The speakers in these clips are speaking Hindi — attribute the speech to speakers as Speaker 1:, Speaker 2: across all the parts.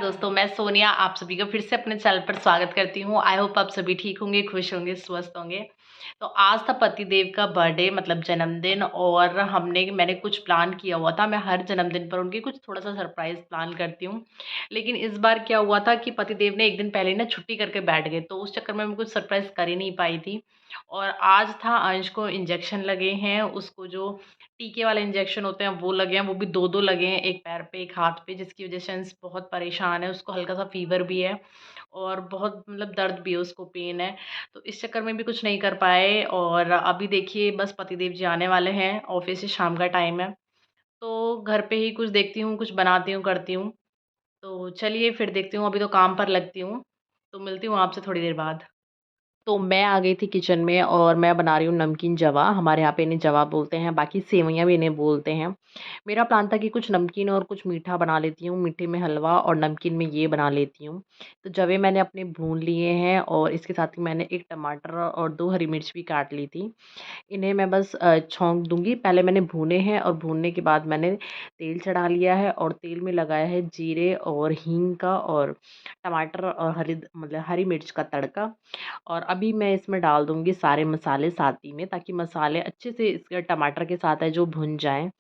Speaker 1: दोस्तों, मैं सोनिया आप सभी का फिर से अपने चैनल पर स्वागत करती हूँ। आई होप आप सभी ठीक होंगे, खुश होंगे, स्वस्थ होंगे। तो आज था पतिदेव का बर्थडे मतलब जन्मदिन और मैंने कुछ प्लान किया हुआ था। मैं हर जन्मदिन पर उनके कुछ थोड़ा-सा सरप्राइज़ प्लान करती हूँ। लेकिन इस बार क्या हुआ था कि पतिदेव ने 1 दिन पहले ना छुट्टी करके बैठ गए, तो उस चक्कर में मैं कुछ सरप्राइज़ कर ही नहीं पाई थी। और आज था अंश को इंजेक्शन लगे हैं, उसको जो टीके वाले इंजेक्शन होते हैं वो लगे हैं, वो भी 2-2 लगे हैं, एक पैर पे, एक हाथ पे, जिसकी वज़ह से अंश बहुत परेशान है, उसको हल्का-सा फ़ीवर भी है और बहुत मतलब दर्द भी है, उसको पेन है। तो इस चक्कर में भी कुछ नहीं कर पाए और अभी देखिए बस पतिदेव जी आने वाले हैं, ऑफ़िस से शाम का टाइम है, तो घर पे ही कुछ देखती हूँ, कुछ बनाती हूँ, करती हूँ। तो चलिए फिर देखती हूँ, अभी तो काम पर लगती हूँ, तो मिलती हूँ आपसे थोड़ी देर बाद। तो मैं आ गई थी किचन में और मैं बना रही हूँ नमकीन जवा, हमारे यहाँ पे इन्हें जवा बोलते हैं, बाकी सेवइयाँ भी इन्हें बोलते हैं। मेरा प्लान था कि कुछ नमकीन और कुछ मीठा बना लेती हूँ, मीठे में हलवा और नमकीन में ये बना लेती हूँ। तो जवे मैंने अपने भून लिए हैं और इसके साथ ही मैंने 1 टमाटर और 2 हरी मिर्च भी काट ली थी। इन्हें मैं बस छौंक दूँगी। पहले मैंने भूने हैं और भूनने के बाद मैंने तेल चढ़ा लिया है और तेल में लगाया है जीरे और हींग का और टमाटर और हरी मिर्च का तड़का। और अभी मैं इसमें डाल दूँगी सारे मसाले साथ ही में, ताकि मसाले अच्छे से इसके टमाटर के साथ है जो भुन जाएँ।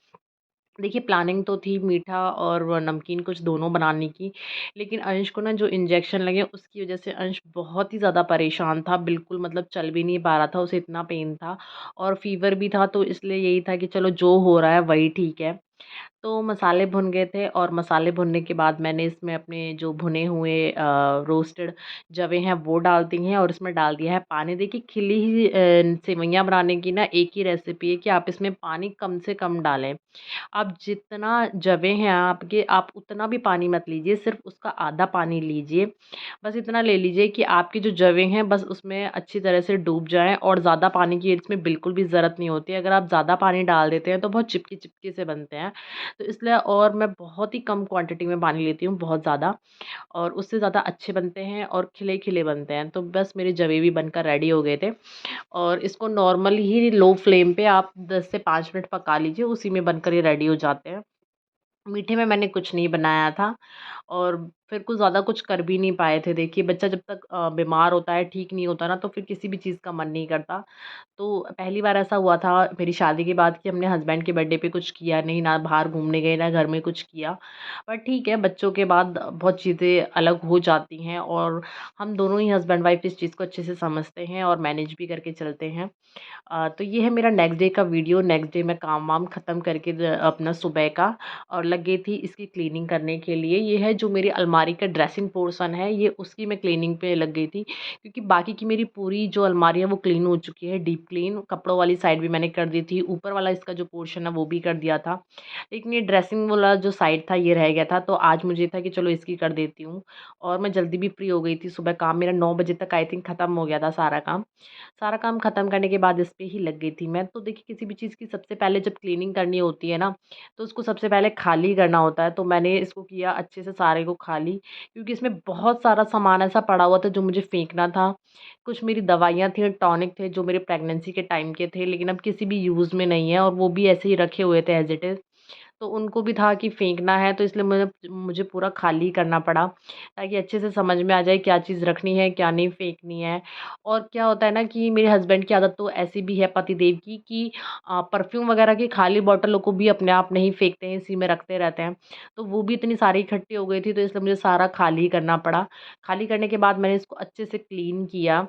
Speaker 1: देखिए प्लानिंग तो थी मीठा और वो नमकीन कुछ दोनों बनाने की, लेकिन अंश को ना जो इंजेक्शन लगे उसकी वज़ह से अंश बहुत ही ज़्यादा परेशान था, बिल्कुल मतलब चल भी नहीं पा रहा था, उसे इतना पेन था और फ़ीवर भी था, तो इसलिए यही था कि चलो जो हो रहा है वही ठीक है। तो मसाले भुन गए थे और मसाले भुनने के बाद मैंने इसमें अपने जो भुने हुए रोस्टेड जवे हैं वो डाल दी हैं और इसमें डाल दिया है पानी। देखिए खिली ही सेवइयाँ बनाने की ना एक ही रेसिपी है कि आप इसमें पानी कम से कम डालें। आप जितना जवे हैं आपके, आप उतना भी पानी मत लीजिए, सिर्फ़ उसका आधा पानी लीजिए। बस इतना ले लीजिए कि आपके जो जवे हैं बस उसमें अच्छी तरह से डूब जाएँ और ज़्यादा पानी की इसमें बिल्कुल भी ज़रूरत नहीं होती है। अगर आप ज़्यादा पानी डाल देते हैं तो बहुत चिपकी-चिपकी से बनते हैं। तो इसलिए और मैं बहुत ही कम क्वांटिटी में पानी लेती हूँ, बहुत ज़्यादा, और उससे ज़्यादा अच्छे बनते हैं और खिले-खिले बनते हैं। तो बस मेरे जवे भी बनकर रेडी हो गए थे और इसको नॉर्मल ही लो फ्लेम पे आप 10 से 5 मिनट पका लीजिए, उसी में बनकर ये रेडी हो जाते हैं। मीठे में मैंने कुछ नहीं बनाया था और फिर कुछ ज़्यादा कुछ कर भी नहीं पाए थे। देखिए बच्चा जब तक बीमार होता है, ठीक नहीं होता ना, तो फिर किसी भी चीज़ का मन नहीं करता। तो पहली बार ऐसा हुआ था मेरी शादी के बाद कि हमने हस्बैंड के बर्थडे पे कुछ किया नहीं, ना बाहर घूमने गए, ना घर में कुछ किया। पर ठीक है, बच्चों के बाद बहुत चीज़ें अलग हो जाती हैं और हम दोनों ही हस्बैंड वाइफ़ इस चीज़ को अच्छे से समझते हैं और मैनेज भी करके चलते हैं। तो ये है मेरा नेक्स्ट डे का वीडियो। नेक्स्ट डे मैं काम-वाम ख़त्म करके अपना सुबह का और लग गई थी इसकी क्लीनिंग करने के लिए। ये है जो मेरी अलमारी का ड्रेसिंग पोर्शन है, ये उसकी मैं क्लीनिंग पे लग गई थी, क्योंकि बाकी की मेरी पूरी जो अलमारी है वो क्लीन हो चुकी है, डीप क्लीन। कपड़ों वाली साइड भी मैंने कर दी थी, ऊपर वाला इसका जो पोर्शन है वो भी कर दिया था। लेकिन ये ड्रेसिंग वाला जो साइड था ये रह गया था, तो आज मुझे था कि चलो इसकी कर देती हूँ और मैं जल्दी भी फ्री हो गई थी। सुबह काम मेरा 9 बजे तक आई थिंक ख़त्म हो गया था सारा काम। सारा काम ख़त्म करने के बाद इस पे ही लग गई थी मैं। तो देखिए किसी भी चीज़ की सबसे पहले जब क्लीनिंग करनी होती है ना, तो उसको सबसे पहले खाली करना होता है। तो मैंने इसको किया अच्छे से सारे को खाली, क्योंकि इसमें बहुत सारा सामान ऐसा पड़ा हुआ था जो मुझे फेंकना था। कुछ मेरी दवाइयाँ थी, टॉनिक थे जो मेरे प्रेगनेंसी के टाइम के थे, लेकिन अब किसी भी यूज़ में नहीं है और वो भी ऐसे ही रखे हुए थे एज़ इट इज़। तो उनको भी था कि फेंकना है, तो इसलिए मुझे मुझे पूरा खाली करना पड़ा, ताकि अच्छे से समझ में आ जाए क्या चीज़ रखनी है, क्या नहीं फेंकनी है। और क्या होता है ना कि मेरे हस्बैंड की आदत तो ऐसी भी है पतिदेव की कि परफ्यूम वगैरह की खाली बॉटलों को भी अपने आप नहीं फेंकते हैं, इसी में रखते रहते हैं। तो वो भी इतनी सारी इकट्ठी हो गई थी, तो इसलिए मुझे सारा खाली करना पड़ा। खाली करने के बाद मैंने इसको अच्छे से क्लीन किया,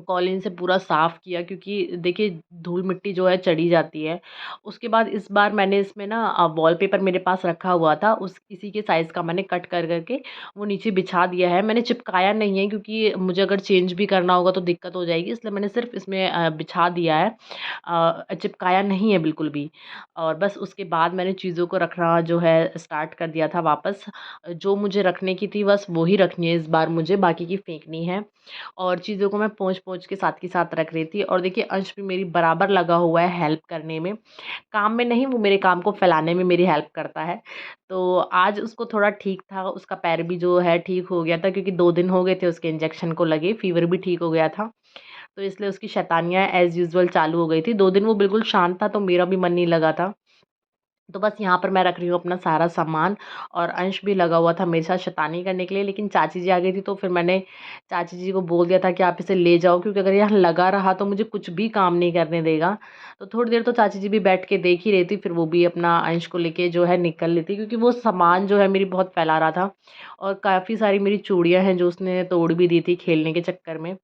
Speaker 1: कॉलीन से पूरा साफ़ किया, क्योंकि देखिए धूल-मिट्टी जो है चढ़ी जाती है। उसके बाद इस बार मैंने इसमें ना वॉलपेपर मेरे पास रखा हुआ था, उस इसी के साइज़ का मैंने कट कर के वो नीचे बिछा दिया है। मैंने चिपकाया नहीं है, क्योंकि मुझे अगर चेंज भी करना होगा तो दिक्कत हो जाएगी, इसलिए मैंने सिर्फ़ इसमें बिछा दिया है। चिपकाया नहीं है बिल्कुल भी। और बस उसके बाद मैंने चीज़ों को रखना जो है स्टार्ट कर दिया था वापस। जो मुझे रखने की थी बस वो ही रखनी है इस बार मुझे, बाकी की फेंकनी है। और चीज़ों को मैं पोंछ-पोंछ के साथ रख रही थी और देखिए अंश भी मेरी बराबर लगा हुआ है हेल्प करने में। काम में नहीं, वो मेरे काम को फैलाने में मेरी हेल्प करता है। तो आज उसको थोड़ा ठीक था, उसका पैर भी जो है ठीक हो गया था, क्योंकि 2 दिन हो गए थे उसके इंजेक्शन को लगे, फ़ीवर भी ठीक हो गया था। तो इसलिए उसकी शैतानियाँ एज़ यूजुअल चालू हो गई थी। 2 दिन वो बिल्कुल शांत था, तो मेरा भी मन नहीं लगा था। तो बस यहाँ पर मैं रख रही हूँ अपना सारा सामान, और अंश भी लगा हुआ था मेरे साथ शैतानी करने के लिए, लेकिन चाची जी आ गई थी तो फिर मैंने चाची जी को बोल दिया था कि आप इसे ले जाओ, क्योंकि अगर यहाँ लगा रहा तो मुझे कुछ भी काम नहीं करने देगा। तो थोड़ी देर तो चाची जी भी बैठ के देख ही रही थी, फिर वो भी अपना अंश को लेके जो है निकल लेती, क्योंकि वो सामान जो है मेरी बहुत फैला रहा था, और काफ़ी सारी मेरी चूड़ियाँ हैं जो उसने तोड़ भी दी थी खेलने के चक्कर में।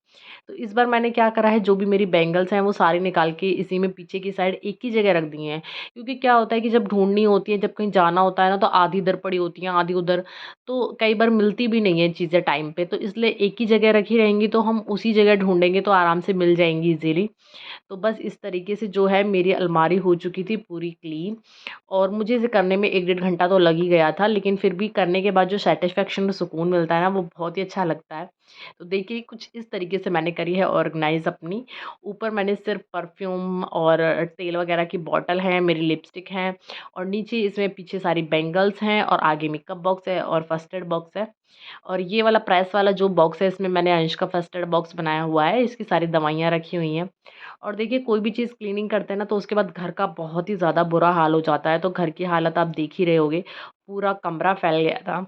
Speaker 1: तो इस बार मैंने क्या करा है, जो भी मेरी बैंगल्स हैं वो सारी निकाल के इसी में पीछे की साइड एक ही जगह रख दी हैं। क्योंकि क्या होता है कि जब ढूँढनी होती है, जब कहीं जाना होता है ना, तो आधी इधर पड़ी होती हैं, आधी उधर, तो कई बार मिलती भी नहीं है चीज़ें टाइम पे। तो इसलिए एक ही जगह रखी रहेंगी तो हम उसी जगह ढूँढेंगे तो आराम से मिल जाएँगी ईज़िली। तो बस इस तरीके से जो है मेरी अलमारी हो चुकी थी पूरी क्लीन, और मुझे इसे करने में 1 डेढ़ घंटा तो लग ही गया था, लेकिन फिर भी करने के बाद जो सैटिस्फैक्शन और सुकून मिलता है ना, वो बहुत ही अच्छा लगता है। तो देखिए कुछ इस तरीके से मैंने करी है ऑर्गेनाइज़ अपनी। ऊपर मैंने सिर्फ़ परफ्यूम और तेल वगैरह की बॉटल है, मेरी लिपस्टिक हैं, और नीचे इसमें पीछे सारी बैंगल्स हैं, और आगे मेकअप बॉक्स है और फर्स्ट एड बॉक्स है। और ये वाला प्रेस वाला जो बॉक्स है, इसमें मैंने अंश का फर्स्ट एड बॉक्स बनाया हुआ है, इसकी सारी दवाइयाँ रखी हुई हैं। और देखिए कोई भी चीज़ क्लीनिंग करते हैं ना, तो उसके बाद घर का बहुत ही ज़्यादा बुरा हाल हो जाता है, तो घर की हालत आप देख ही रहे होंगे, पूरा कमरा फैल गया था।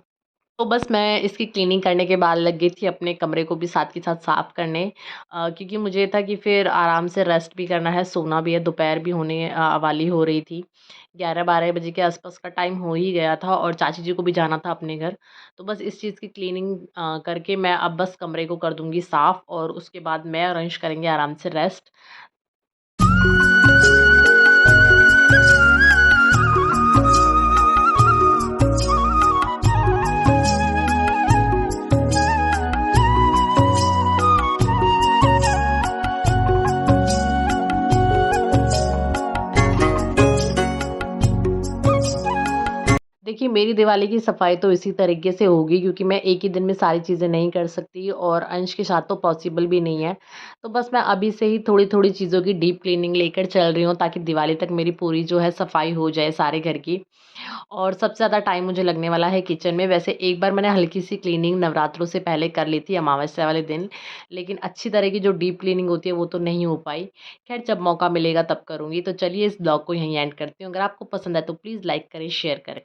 Speaker 1: तो बस मैं इसकी क्लीनिंग करने के बाद लग गई थी अपने कमरे को भी साथ के साथ साफ़ करने, क्योंकि मुझे था कि फिर आराम से रेस्ट भी करना है, सोना भी है, दोपहर भी होने वाली हो रही थी। 11-12 बजे के आस-पास का टाइम हो ही गया था, और चाची जी को भी जाना था अपने घर। तो बस इस चीज़ की क्लीनिंग करके मैं अब बस कमरे को कर दूँगी साफ़, और उसके बाद मैं और अंश करेंगे आराम से रेस्ट। देखिए, मेरी दिवाली की सफाई तो इसी तरीके से होगी, क्योंकि मैं एक ही दिन में सारी चीज़ें नहीं कर सकती, और अंश के साथ तो पॉसिबल भी नहीं है। तो बस मैं अभी से ही थोड़ी-थोड़ी चीज़ों की डीप क्लीनिंग लेकर चल रही हूँ, ताकि दिवाली तक मेरी पूरी जो है सफाई हो जाए सारे घर की। और सबसे ज़्यादा टाइम मुझे लगने वाला है किचन में। वैसे एक बार मैंने हल्की-सी क्लीनिंग नवरात्रों से पहले कर ली थी अमावस्या वाले दिन, लेकिन अच्छी तरह की जो डीप क्लीनिंग होती है वो तो नहीं हो पाई। ख़ैर जब मौका मिलेगा तब करूँगी। तो चलिए इस ब्लॉग को यहीं एंड करती हूँ। अगर आपको पसंद आए तो प्लीज़ लाइक करें, शेयर करें।